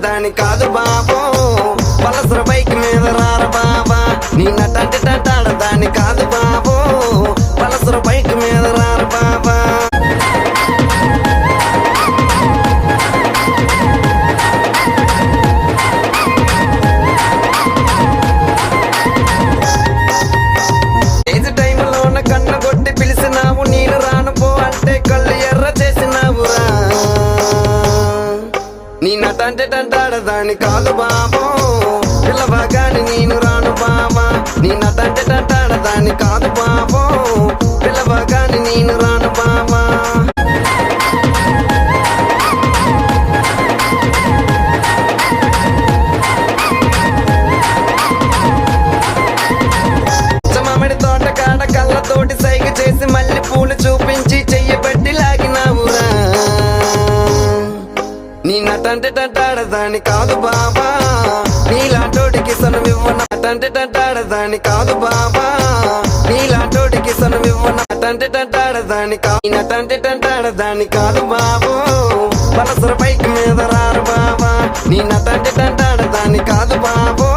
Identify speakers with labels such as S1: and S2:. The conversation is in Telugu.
S1: దాని కాదు బాబో పలసర బైక్ మీద రార బాబా నీ నటంటి దాని కాదు బాబో పలసర బైక్ మీద రార బాబా ఏజ్ టైంలోన కన్ను కొట్టి పిలిచినావు నేను రాను పో అంటే కళ్ళు ఎర్ర చేసినావురా నీ నటంటే దాని కాదు బాబో పిల్లవగాని నేను రాను బాబా నీ నటంటే దాని కాదు బాబో పిల్లవగాని నేను రాను బాబా మామిడి తోట కాడ కళ్ళతోటి సైగ చేసి మళ్ళీ పూలు చూపించి చెయ్యబట్టి లాగినావురా నీ నటంటే దాని కాదు బాబా నీలాంటోడికి సనువివ్వన నటంటే దాని కాదు బాబా నీలాంటోడికి సనువివ్వన నటంటే దాని నటంటే దాని కాదు బాబో పలసర బైక్ మీద రారు బాబా నీ నటంటే దాని కాదు బాబో